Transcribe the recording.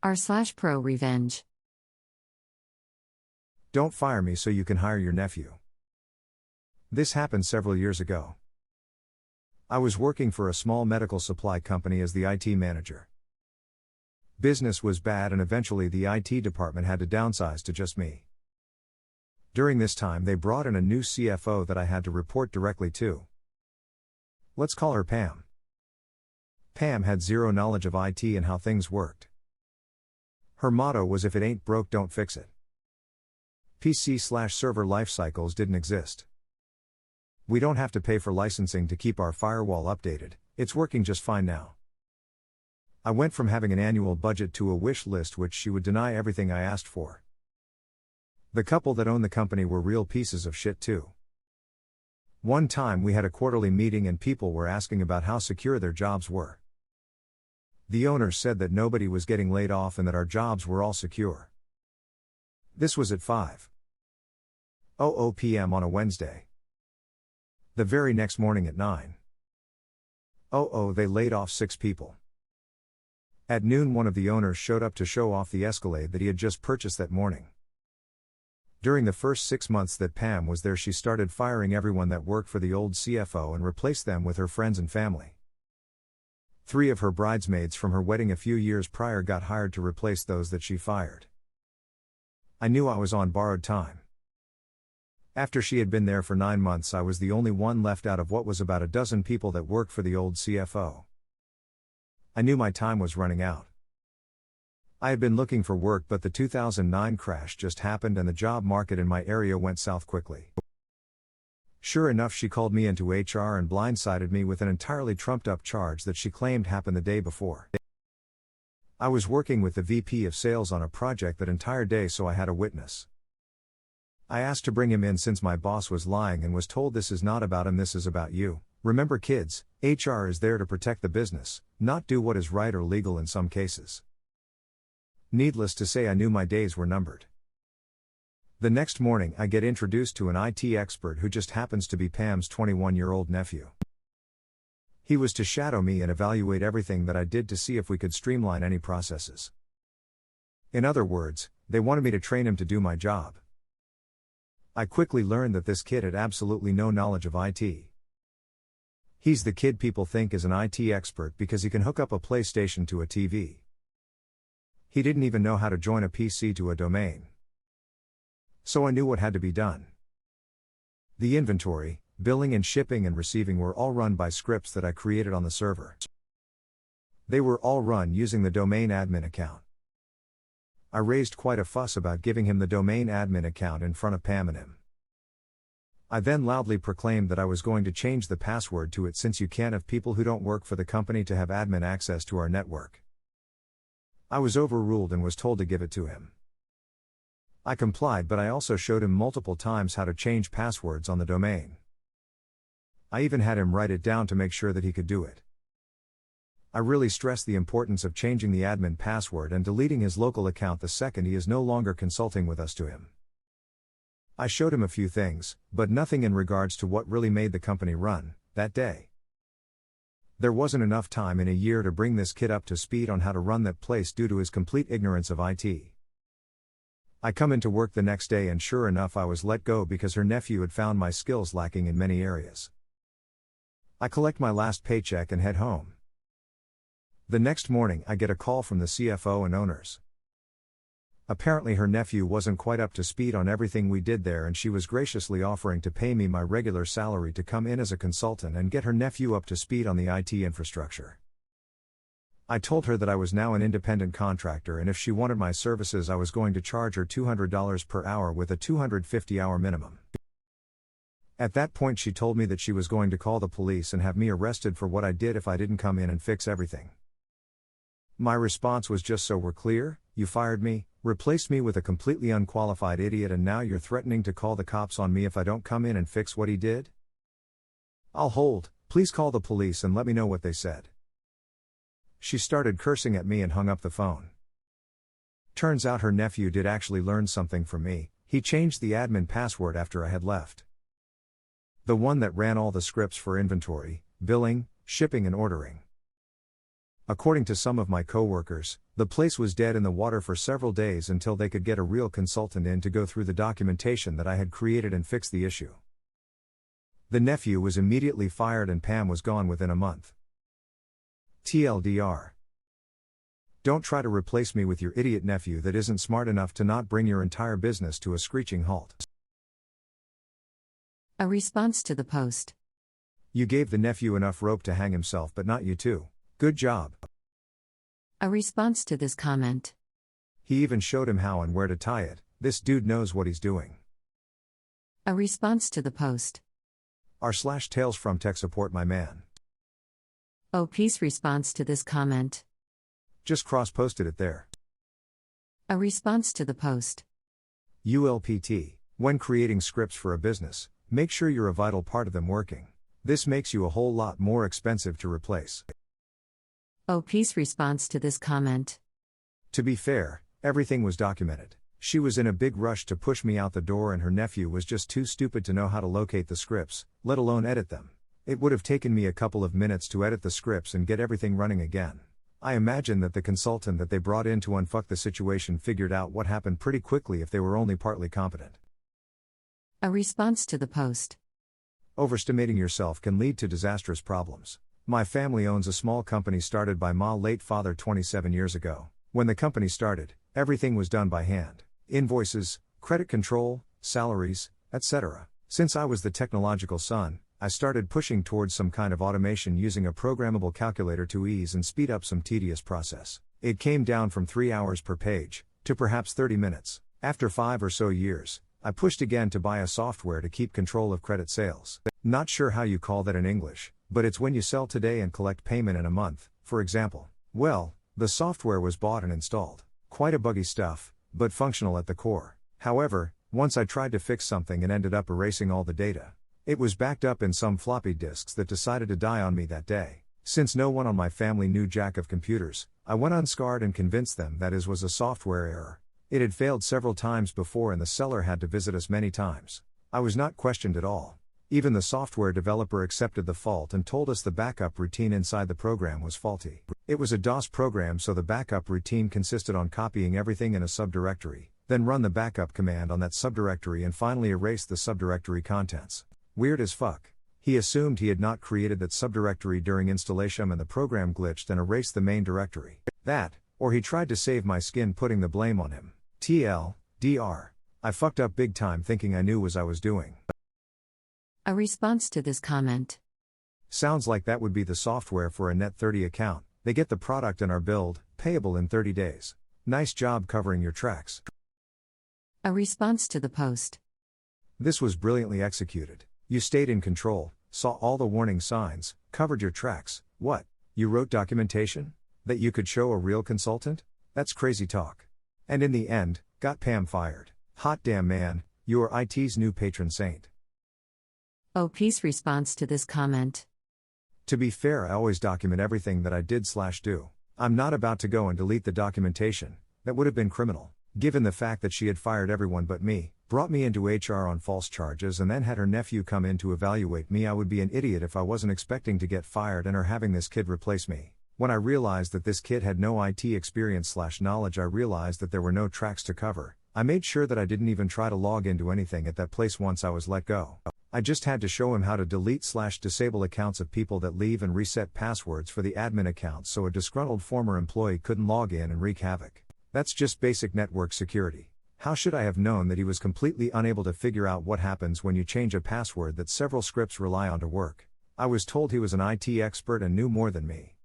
r/ProRevenge. Don't fire me so you can hire your nephew. This happened several years ago. I was working for a small medical supply company as the IT manager. Business was bad and eventually the IT department had to downsize to just me. During this time they brought in a new CFO that I had to report directly to. Let's call her Pam. Pam had zero knowledge of IT and how things worked. Her motto was if it ain't broke don't fix it. PC/server life cycles didn't exist. We don't have to pay for licensing to keep our firewall updated, it's working just fine now. I went from having an annual budget to a wish list which she would deny everything I asked for. The couple that owned the company were real pieces of shit too. One time we had a quarterly meeting and people were asking about how secure their jobs were. The owners said that nobody was getting laid off and that our jobs were all secure. This was at 5:00 p.m. on a Wednesday. The very next morning at 9:00 they laid off 6 people. At noon one of the owners showed up to show off the Escalade that he had just purchased that morning. During the first 6 months that Pam was there she started firing everyone that worked for the old CFO and replaced them with her friends and family. 3 of her bridesmaids from her wedding a few years prior got hired to replace those that she fired. I knew I was on borrowed time. After she had been there for 9 months I was the only one left out of what was about a dozen people that worked for the old CFO. I knew my time was running out. I had been looking for work but the 2009 crash just happened and the job market in my area went south quickly. Sure enough she called me into HR and blindsided me with an entirely trumped up charge that she claimed happened the day before. I was working with the VP of sales on a project that entire day so I had a witness. I asked to bring him in since my boss was lying and was told this is not about him, this is about you. Remember kids, HR is there to protect the business, not do what is right or legal in some cases. Needless to say I knew my days were numbered. The next morning I get introduced to an IT expert who just happens to be Pam's 21-year-old nephew. He was to shadow me and evaluate everything that I did to see if we could streamline any processes. In other words, they wanted me to train him to do my job. I quickly learned that this kid had absolutely no knowledge of IT. He's the kid people think is an IT expert because he can hook up a PlayStation to a TV. He didn't even know how to join a PC to a domain. So I knew what had to be done. The inventory, billing and shipping and receiving were all run by scripts that I created on the server. They were all run using the domain admin account. I raised quite a fuss about giving him the domain admin account in front of Pam and him. I then loudly proclaimed that I was going to change the password to it since you can't have people who don't work for the company to have admin access to our network. I was overruled and was told to give it to him. I complied but I also showed him multiple times how to change passwords on the domain. I even had him write it down to make sure that he could do it. I really stressed the importance of changing the admin password and deleting his local account the second he is no longer consulting with us to him. I showed him a few things, but nothing in regards to what really made the company run, that day. There wasn't enough time in a year to bring this kid up to speed on how to run that place due to his complete ignorance of IT. I come into work the next day and sure enough I was let go because her nephew had found my skills lacking in many areas. I collect my last paycheck and head home. The next morning I get a call from the CFO and owners. Apparently her nephew wasn't quite up to speed on everything we did there and she was graciously offering to pay me my regular salary to come in as a consultant and get her nephew up to speed on the IT infrastructure. I told her that I was now an independent contractor and if she wanted my services I was going to charge her $200 per hour with a 250-hour minimum. At that point she told me that she was going to call the police and have me arrested for what I did if I didn't come in and fix everything. My response was just so we're clear, you fired me, replaced me with a completely unqualified idiot and now you're threatening to call the cops on me if I don't come in and fix what he did? I'll hold, please call the police and let me know what they said. She started cursing at me and hung up the phone. Turns out her nephew did actually learn something from me, he changed the admin password after I had left. The one that ran all the scripts for inventory, billing, shipping and ordering. According to some of my coworkers, the place was dead in the water for several days until they could get a real consultant in to go through the documentation that I had created and fix the issue. The nephew was immediately fired and Pam was gone within a month. TLDR. Don't try to replace me with your idiot nephew that isn't smart enough to not bring your entire business to a screeching halt. A response to the post. You gave the nephew enough rope to hang himself, but not you too. Good job. A response to this comment. He even showed him how and where to tie it. This dude knows what he's doing. A response to the post. R/Tales from tech support, my man. Oh, peace. Response to this comment. Just cross-posted it there. A response to the post. ULPT. When creating scripts for a business, make sure you're a vital part of them working. This makes you a whole lot more expensive to replace. Oh, peace. Response to this comment. To be fair, everything was documented. She was in a big rush to push me out the door and her nephew was just too stupid to know how to locate the scripts, let alone edit them. It would have taken me a couple of minutes to edit the scripts and get everything running again. I imagine that the consultant that they brought in to unfuck the situation figured out what happened pretty quickly if they were only partly competent. A response to the post. Overestimating yourself can lead to disastrous problems. My family owns a small company started by my late father 27 years ago. When the company started, everything was done by hand. Invoices, credit control, salaries, etc. Since I was the technological son, I started pushing towards some kind of automation using a programmable calculator to ease and speed up some tedious process. It came down from 3 hours per page to perhaps 30 minutes. After 5 or so years, I pushed again to buy a software to keep control of credit sales. Not sure how you call that in English, but it's when you sell today and collect payment in a month, for example. Well, the software was bought and installed. Quite a buggy stuff, but functional at the core. However, once I tried to fix something and ended up erasing all the data. It was backed up in some floppy disks that decided to die on me that day. Since no one on my family knew jack of computers, I went unscarred and convinced them that it was a software error. It had failed several times before and the seller had to visit us many times. I was not questioned at all. Even the software developer accepted the fault and told us the backup routine inside the program was faulty. It was a DOS program, so the backup routine consisted on copying everything in a subdirectory, then run the backup command on that subdirectory and finally erase the subdirectory contents. Weird as fuck. He assumed he had not created that subdirectory during installation and the program glitched and erased the main directory. That, or he tried to save my skin putting the blame on him. TLDR. I fucked up big time thinking I knew what I was doing. A response to this comment. Sounds like that would be the software for a Net30 account. They get the product and are billed, payable in 30 days. Nice job covering your tracks. A response to the post. This was brilliantly executed. You stayed in control, saw all the warning signs, covered your tracks. What? You wrote documentation? That you could show a real consultant? That's crazy talk. And in the end, got Pam fired. Hot damn man, you are IT's new patron saint. Oh, peace. Response to this comment. To be fair, I always document everything that I did/do. I'm not about to go and delete the documentation. That would have been criminal. Given the fact that she had fired everyone but me, brought me into HR on false charges and then had her nephew come in to evaluate me, I would be an idiot if I wasn't expecting to get fired and her having this kid replace me. When I realized that this kid had no IT experience/knowledge, I realized that there were no tracks to cover. I made sure that I didn't even try to log into anything at that place once I was let go. I just had to show him how to delete/disable accounts of people that leave and reset passwords for the admin accounts so a disgruntled former employee couldn't log in and wreak havoc. That's just basic network security. How should I have known that he was completely unable to figure out what happens when you change a password that several scripts rely on to work? I was told he was an IT expert and knew more than me.